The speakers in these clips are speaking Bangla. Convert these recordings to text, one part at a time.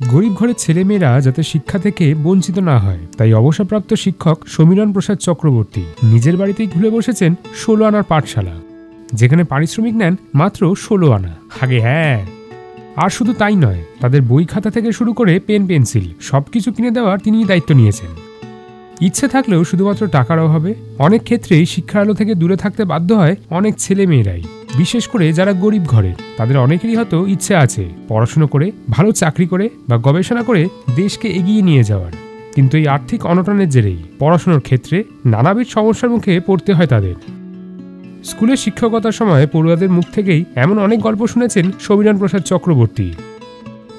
গরিব ঘরের ছেলেমেয়েরা যাতে শিক্ষা থেকে বঞ্চিত না হয় তাই অবসরপ্রাপ্ত শিক্ষক সমীরণ প্রসাদ চক্রবর্তী নিজের বাড়িতেই খুলে বসেছেন ১৬ আনার পাঠশালা, যেখানে পারিশ্রমিক নেন মাত্র ১৬ আনা। আগে হ্যাঁ, আর শুধু তাই নয়, তাদের বই খাতা থেকে শুরু করে পেন পেন্সিল সবকিছু কিনে দেওয়ার তিনিই দায়িত্ব নিয়েছেন। ইচ্ছে থাকলেও শুধুমাত্র টাকার অভাবে অনেক ক্ষেত্রেই শিক্ষার আলো থেকে দূরে থাকতে বাধ্য হয় অনেক ছেলে মেয়েরাই, বিশেষ করে যারা গরিব ঘরের। তাদের অনেকেরই হয়তো ইচ্ছে আছে পড়াশুনো করে, ভালো চাকরি করে বা গবেষণা করে দেশকে এগিয়ে নিয়ে যাওয়ার, কিন্তু এই আর্থিক অনটনের জেরেই পড়াশোনার ক্ষেত্রে নানাবিধ সমস্যার মুখে পড়তে হয় তাদের। স্কুলে শিক্ষকতার সময় পড়ুয়াদের মুখ থেকেই এমন অনেক গল্প শুনেছেন সমীরণ প্রসাদ চক্রবর্তী।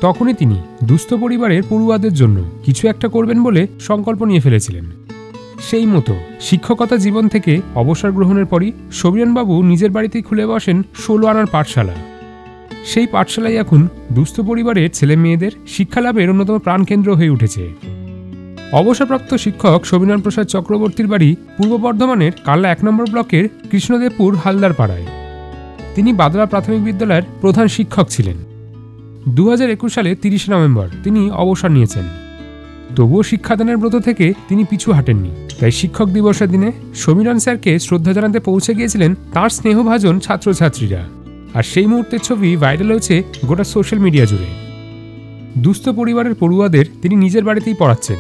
তখনই তিনি দুস্থ পরিবারের পড়ুয়াদের জন্য কিছু একটা করবেন বলে সংকল্প নিয়ে ফেলেছিলেন। সেই মতো শিক্ষকতা জীবন থেকে অবসর গ্রহণের পরই সমীরণবাবু নিজের বাড়িতেই খুলে বসেন ১৬ আনার পাঠশালা। সেই পাঠশালায় এখন দুস্থ পরিবারের ছেলে মেয়েদের শিক্ষালাভের অন্যতম প্রাণকেন্দ্র হয়ে উঠেছে। অবসরপ্রাপ্ত শিক্ষক সমীরণ প্রসাদ চক্রবর্তীর বাড়ি পূর্ব বর্ধমানের কাল্লা ১ নম্বর ব্লকের কৃষ্ণদেবপুর হালদার পাড়ায়। তিনি বাদলা প্রাথমিক বিদ্যালয়ের প্রধান শিক্ষক ছিলেন। ২০২১ সালে ৩০ নভেম্বর তিনি অবসর নিয়েছেন। তবুও শিক্ষাদানের ব্রত থেকে তিনি পিছু হাঁটেননি। তাই শিক্ষক দিবসের দিনে সমীরণ স্যারকে শ্রদ্ধা জানাতে পৌঁছে গিয়েছিলেন তাঁর স্নেহভাজন ছাত্রছাত্রীরা। আর সেই মুহূর্তের ছবি ভাইরাল হয়েছে গোটা সোশ্যাল মিডিয়া জুড়ে। দুস্থ পরিবারের পড়ুয়াদের তিনি নিজের বাড়িতেই পড়াচ্ছেন।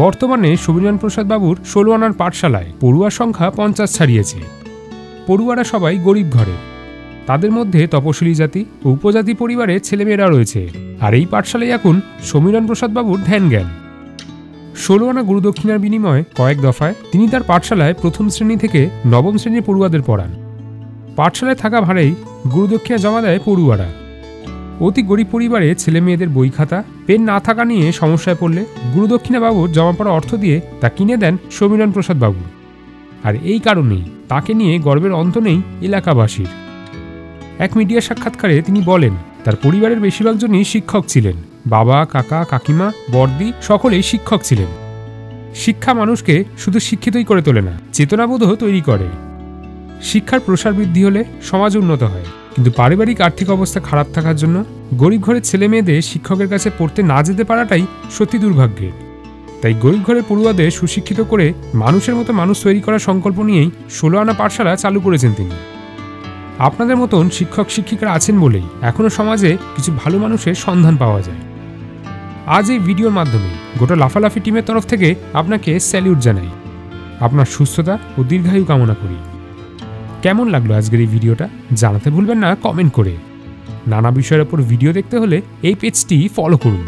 বর্তমানে সমীরণ প্রসাদ বাবুর ১৬ আনার পাঠশালায় পড়ুয়ার সংখ্যা ৫০ ছাড়িয়েছে। পড়ুয়ারা সবাই গরিব ঘরে, তাদের মধ্যে তপশিলি জাতি ও উপজাতি পরিবারের ছেলেমেয়েরা রয়েছে। আর এই পাঠশালায় এখন সমীরণ প্রসাদ বাবুর ধ্যান জ্ঞান। ১৬ আনা গুরুদক্ষিণার বিনিময়ে কয়েক দফায় তিনি তার পাঠশালায় প্রথম শ্রেণী থেকে নবম শ্রেণীর পড়ুয়াদের পড়ান। পাঠশালায় থাকা ভাড়াই গুরুদক্ষিণা জমা দেয় পড়ুয়ারা। অতি গরিব পরিবারে ছেলে মেয়েদের বই খাতা পেন না থাকা নিয়ে সমস্যায় পড়লে গুরুদক্ষিণা বাবুর জমা পড়া অর্থ দিয়ে তা কিনে দেন সমীরণ প্রসাদ বাবু। আর এই কারণেই তাকে নিয়ে গর্বের অন্ত নেই এলাকাবাসীর। এক মিডিয়া সাক্ষাৎকারে তিনি বলেন, তার পরিবারের বেশিরভাগ জনই শিক্ষক ছিলেন। বাবা, কাকা, কাকিমা, বড়দি সকলেই শিক্ষক ছিলেন। শিক্ষা মানুষকে শুধু শিক্ষিতই করে তোলে না, চেতনাবোধও তৈরি করে। শিক্ষার প্রসার বৃদ্ধি হলে সমাজ উন্নত হয়, কিন্তু পারিবারিক আর্থিক অবস্থা খারাপ থাকার জন্য গরিব ঘরের ছেলে মেয়েদের শিক্ষকের কাছে পড়তে না যেতে পারাটাই সত্যি দুর্ভাগ্যের। তাই গরিব ঘরের পড়ুয়াদের সুশিক্ষিত করে মানুষের মতো মানুষ তৈরি করার সংকল্প নিয়েই ১৬ আনা পাঠশালা চালু করেছেন তিনি। আপনাদের মতন শিক্ষক শিক্ষিকারা আছেন বলেই এখনও সমাজে কিছু ভালো মানুষের সন্ধান পাওয়া যায়। আজ এই ভিডিওর মাধ্যমে গোটা লাফালাফি টিমের তরফ থেকে আপনাকে স্যালিউট জানাই। আপনার সুস্থতা ও দীর্ঘায়ু কামনা করি। কেমন লাগলো আজকের এই ভিডিওটা জানাতে ভুলবেন না কমেন্ট করে। নানা বিষয়ের ওপর ভিডিও দেখতে হলে এই পেজটি ফলো করুন।